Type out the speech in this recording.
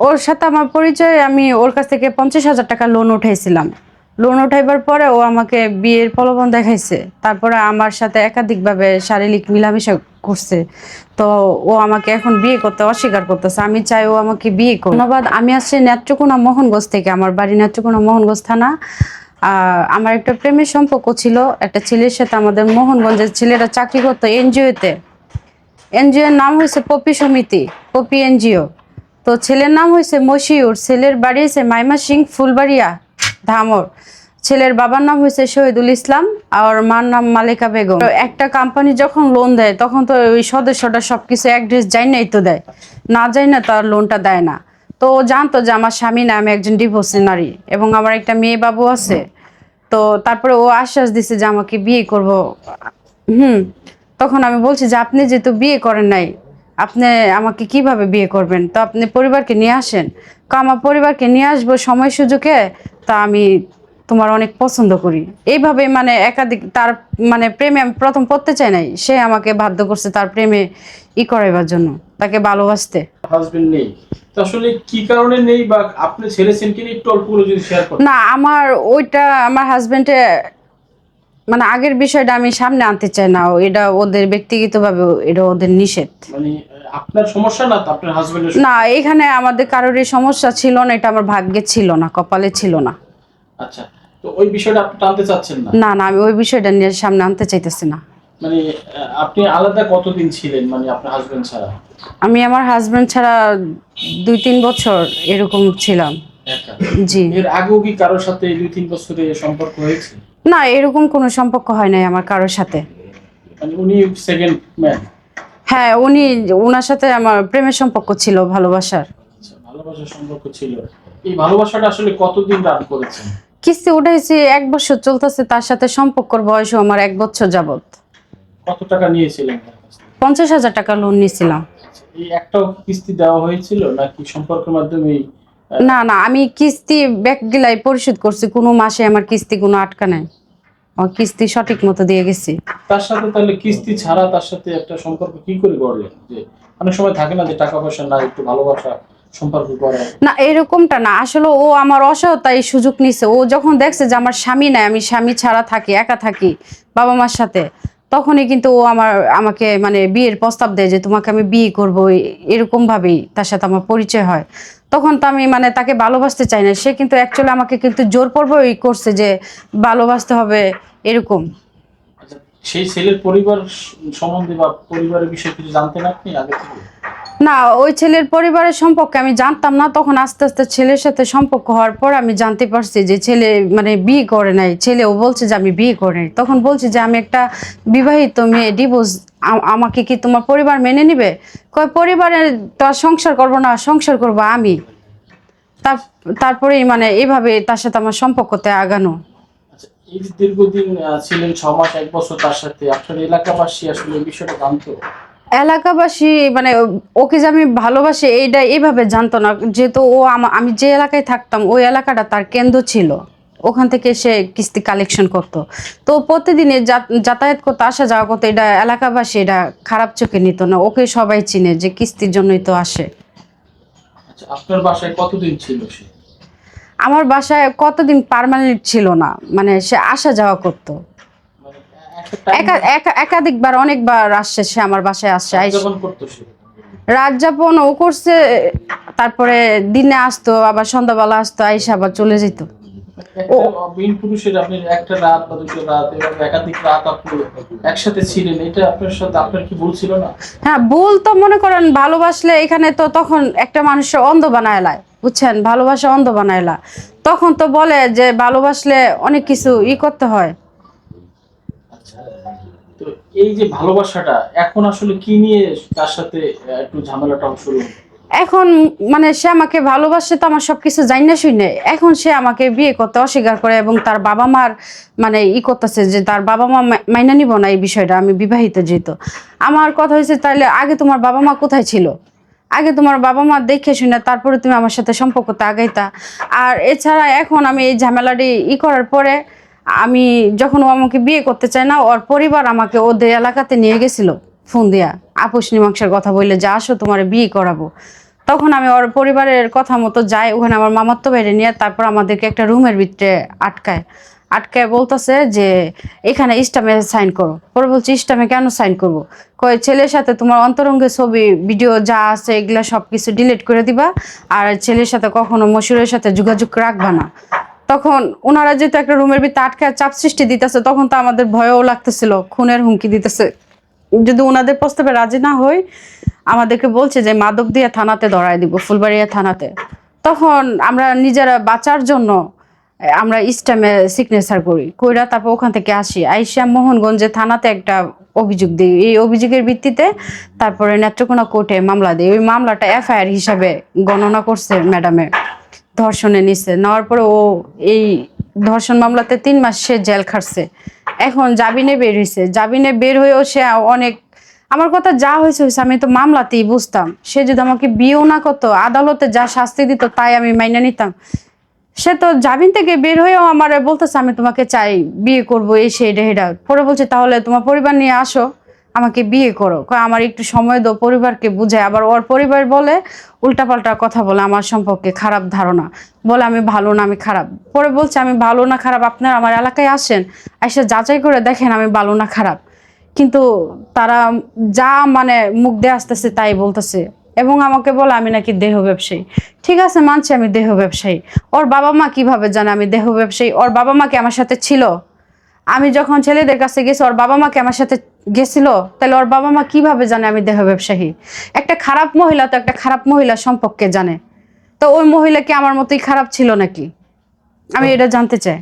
ওর সাথে আমার পরিচয়, আমি ওর কাছ থেকে 50,000 টাকা লোন উঠাইছিলাম। লোন উঠাইবার পরে ও আমাকে বিয়ের প্রলোভন দেখাইছে, তারপরে আমার সাথে একাধিকভাবে শারীরিক মিলামেশা করছে। তো ও আমাকে এখন বিয়ে করতে অস্বীকার করতেছে। আমি চাই ও আমাকে বিয়ে করুক। ধন্যবাদ। আমি আসছি নেত্রকোনা মোহনগঞ্জ থেকে, আমার বাড়ি নেত্রকোনা মোহনগঞ্জ থানা। আমার একটা প্রেমের সম্পর্ক ছিল একটা ছেলের সাথে। আমাদের মোহনগঞ্জের ছেলেটা চাকরি করতো এনজিওতে। এনজিওর নাম হয়েছে পপি সমিতি, পপি এনজিও। তো ছেলের নাম হয়েছে মশিউর, ছেলের বাড়ি হয়েছে মাইমা সিং ফুলবাড়িয়া ধামর। ছেলের বাবার নাম হয়েছে শহীদুল ইসলাম আর মার নাম মালিকা বেগম। তো একটা কোম্পানি যখন লোন দেয় তখন তো ওই সদস্যটা সবকিছু অ্যাড্রেস যাই নাই তো দেয়, না যাই না তার লোনটা দেয় না। তো ও জানতো যে আমার স্বামী না, আমি একজন ডিভোর্সি নারী এবং আমার একটা মেয়ে বাবু আছে। তো তারপরে ও আশ্বাস দিছে যে আমাকে বিয়ে করব। তখন আমি বলছি যে আপনি যেহেতু বিয়ে করেন নাই, আপনি আমাকে কিভাবে বিয়ে করবেন? তো আপনি পরিবারকে নিয়ে আসেন। আমার পরিবারকে নিয়ে আসবো সময় সুযোগে। তা আমি তোমার অনেক পছন্দ করি। এইভাবে মানে একাধিক তার মানে প্রেমে আমি প্রথম পড়তে চাই নাই, সে আমাকে বাধ্য করছে তার প্রেমে করাইবার জন্য, তাকে ভালোবাসতে। হাজবেন্ড নেই তো আসলে কি কারণে নেই, বা আপনি ছেড়েছেন কিনা একটু অল্প করে যদি শেয়ার করেন। না, আমার ওইটা আমার হাজবেন্ডে মানে আগের বিষয়টা আমি সামনে আনতে চাই না। এটা ওদের ব্যক্তিগতভাবে, এটা ওদের নিষেধ। মানে আপনার সমস্যা না তো, আপনার হাজবেন্ডের না, এখানে আমাদের কারোরই সমস্যা ছিল না, এটা আমার ভাগ্যে ছিল না, কপালে ছিল না। আচ্ছা, তো ওই বিষয়টা আপনি টানতে চাচ্ছেন না? না না, আমি ওই বিষয়টা নিয়ে সামনে আনতে চাইতেছি না। মানে আপনি আলাদা কতদিন ছিলেন মানে আপনার হাজবেন্ড ছাড়া? আমি আমার হাজবেন্ড ছাড়া 2-3 বছর এরকম ছিলাম। একা? জি। এর আগেও কি কারোর সাথে 2-3 বছরে সম্পর্ক হয়েছে? না, এরকম কোনো সম্পর্ক হয় নাই আমার কারোর সাথে। মানে উনি সেকেন্ড ম্যান? হ্যাঁ, ওনার সাথে আমার প্রেমের সম্পর্ক ছিল, ভালোবাসার। আচ্ছা, ভালোবাসার সম্পর্ক ছিল। এই ভালোবাসাটা আসলে কতদিন রান করেছেন? কিস্তি উঠাইছি, 1 বছর চলতেছে। তার সাথে সম্পর্কর বয়সও আমার 1 বছর যাবত। কত টাকা নিয়েছিলেন তার কাছ থেকে? 50,000 টাকা লোন নিয়েছিলাম। আচ্ছা, এই একটাও কিস্তি দেওয়া হয়েছিল নাকি সম্পর্কের মাধ্যমেই? না না, আমি কিস্তি ব্যাক গিলাই পরিশোধ করছি, কোনো মাসে আমার কিস্তি কোনো আটকা নাই। আমার কিস্তি সঠিক মতো দিয়ে গেছি। তার সাথে তাহলে কিস্তি ছাড়া তার সাথে একটা সম্পর্ক কি করে গড়লেন? যে অনেক সময় থাকে না যে টাকা পয়সা না একটু ভালোবাসা সম্পর্ক করে। না, এরকমটা না। আসলে ও আমার অসহায়তায় সুযোগ নিছে। ও যখন দেখছে যে আমার স্বামী নাই, আমি স্বামী ছাড়া থাকি, একা থাকি বাবা মার সাথে, তখনই কিন্তু ও আমাকে মানে বিয়ের প্রস্তাব দেয় যে তোমাকে আমি বিয়ে করবো। এরকম ভাবেই তার সাথে আমার পরিচয় হয়। তখন তো আমি মানে তাকে ভালোবাসতে চাই না। সে কিন্তু অ্যাকচুয়ালি আমাকে কিন্তু জোরপূর্বকই করছে যে ভালোবাসতে হবে, এরকম। আচ্ছা, সেই ছেলের পরিবার সম্বন্ধে বা পরিবারের বিষয়ে কিছু জানতেন আপনি আগে থেকে? না, ওই ছেলের পরিবারের সম্পর্কে আমি জানতাম না। তখন আস্তে আস্তে ছেলের সাথে সম্পর্ক হওয়ার পর আমি জানতে পারছি যে ছেলে মানে বিয়ে করে নাই। ছেলেও বলছে যে আমি বিয়ে করে নাই। তখন বলছে যে আমি একটা বিবাহিত মেয়ে, ডিভোর্স, আমাকে কি তোমার পরিবার মেনে নিবে? কয় পরিবারে তো আর সংসার করবো না, সংসার করবো আমি। তারপরেই মানে এইভাবে তার সাথে আমার সম্পর্কতে আগানো। আচ্ছা, এই যে দীর্ঘদিন ছিলেন 6 মাস 1 বছর তার সাথে, আপনার এলাকাবাসী আসলে এই বিষয়টা জানতো? এলাকাবাসী মানে ওকে যে আমি ভালোবাসি এইটা এইভাবে জানতো না, যেহেতু ও আমি যে এলাকায় থাকতাম ওই এলাকাটা তার কেন্দ্র ছিল। ওখান থেকে সে কিস্তি কালেকশন করতো। তো প্রতিদিনে যাতায়াত করতো, আসা যাওয়া করতো। এটা এলাকাবাসী এটা খারাপ চোখে নিত না। ওকে সবাই চিনে যে কিস্তির জন্যই তো আসে। আচ্ছা, আপনার বাসায় কতদিন ছিল সে? আমার বাসায় কতদিন পার্মানেন্ট ছিল না, মানে সে আসা যাওয়া করতো। মানে একটা টাইম একাধিকবার অনেকবার আসছে সে আমার বাসায়, আসছে। যখন করতো সে? রাত যাপন ও করছে, তারপরে দিনে আসতো, আবার সন্ধ্যাবেলা আসতো, আইসা আবার চলে যেত। ও একটা মেইন পুরুষের আপনি একটা রাত বা দুটো রাত এভাবে একাধিক রাত আপনি একসাথে ছিলেন, এটা আপনার সাথে আপনার কি ভুল ছিল না? হ্যাঁ, ভুল তো মনে করেন ভালোবাসলে এখানে তো তখন একটা মানুষের অন্ধ বানায় লাই, বুঝছেন? ভালোবাসা অন্ধ বানায়লা। তখন তো বলে যে ভালোবাসলে অনেক কিছু করতে হয়। আচ্ছা, তো এই যে ভালোবাসাটা এখন আসলে কি নিয়ে তার সাথে একটু ঝামেলাটা শুরু হলো? এখন মানে সে আমাকে ভালোবাসে তো আমার সবকিছু জানি না শুনে। এখন সে আমাকে বিয়ে করতে অস্বীকার করে এবং তার বাবা মার মানে করতেছে যে তার বাবা মা মাইনা নিব না এই বিষয়টা, আমি বিবাহিত যেহেতু। আমার কথা হয়েছে তাহলে আগে তোমার বাবা মা কোথায় ছিল? আগে তোমার বাবা মা দেখে শুনে তারপরে তুমি আমার সাথে সম্পর্কতে আগাইতা। আর এছাড়া এখন আমি এই ঝামেলাটি করার পরে আমি যখন ও আমাকে বিয়ে করতে চায় না, ওর পরিবার আমাকে ওদের এলাকাতে নিয়ে গেছিল ফোন দিয়া, আপোষ মীমাংসার কথা বললে যে আসো তোমার বিয়ে করাবো। তখন আমি ওর পরিবারের কথা মতো যাই, ওখানে আমার মামাতো বাইরে নিয়ে তারপর আমাদেরকে একটা রুমের ভিতরে আটকায় বলতেছে যে এখানে ইস্টামে সাইন করো। পরে বলছি ইস্টামে কেন সাইন করব? কয় ছেলের সাথে তোমার অন্তরঙ্গের ছবি ভিডিও যা আছে এগুলা সব কিছু ডিলিট করে দিবা, আর ছেলের সাথে কখনো মশুরের সাথে যোগাযোগ রাখবা না। তখন ওনারা যেহেতু একটা রুমের ভিতরে আটকায় চাপ সৃষ্টি দিতেছে, তখন তো আমাদের ভয়ও লাগতেছিল, খুনের হুমকি দিতেছে। যদি ওনাদের প্রস্তাবে রাজি না হই, আমাদেরকে বলছে যে মাধবদিয়া থানাতে ধরায় দিব, ফুলবাড়িয়া থানাতে। তখন আমরা নিজেরা বাঁচার জন্য আমরা ইস্টামে সিগনেচার কইরা তারপর ওখান থেকে আইসা মোহনগঞ্জে থানাতে একটা অভিযোগ দিই। এই অভিযোগের ভিত্তিতে তারপরে নেত্রকোনা কোর্টে মামলা দিই। ওই মামলাটা এফআইআর হিসাবে গণনা করছে ম্যাডামে, ধর্ষণে নিছে। নেওয়ার পরে ও এই ধর্ষণ মামলাতে 3 মাস সে জেল খাটছে। এখন জামিনে বের হয়েছে। জামিনে বের হয়েও সে অনেক, আমার কথা যা হয়েছে আমি তো মামলাতেই বুঝতাম। সে যদি আমাকে বিয়েও না করতো, আদালতে যা শাস্তি দিত তাই আমি মাইনা নিতাম। সে তো জামিন থেকে বের হয়েও আমার বলতেছে আমি তোমাকে চাই, বিয়ে করবো, এই সেই এটা। পরে বলছে তাহলে তোমার পরিবার নিয়ে আসো, আমাকে বিয়ে করো। কয় আমার একটু সময় দাও, পরিবারকে বুঝায়। আবার ওর পরিবার বলে উল্টাপাল্টা কথা বলে আমার সম্পর্কে, খারাপ ধারণা বলে আমি ভালো না, আমি খারাপ। পরে বলছে আমি ভালো না খারাপ আপনারা আমার এলাকায় আসেন, এসে যাচাই করে দেখেন আমি ভালো না খারাপ। কিন্তু তারা যা মানে মুখ দিয়ে আসতেছে তাই বলতেছে, এবং আমাকে বলে আমি নাকি দেহ ব্যবসায়ী। ঠিক আছে, মানছি আমি দেহ ব্যবসায়ী। ওর বাবা মা কিভাবে জানে আমি দেহ ব্যবসায়ী? ওর বাবা মা কি আমার সাথে ছিল? আমি যখন ছেলেদের কাছে গেছি ওর বাবা মা কি আমার সাথে গেছিল? তাহলে ওর বাবা মা কিভাবে জানে আমি দেহ ব্যবসায়ী? একটা খারাপ মহিলা তো একটা খারাপ মহিলা সম্পর্কে জানে, তো ওই মহিলা কি আমার মতোই খারাপ ছিল নাকি? আমি এটা জানতে চাই।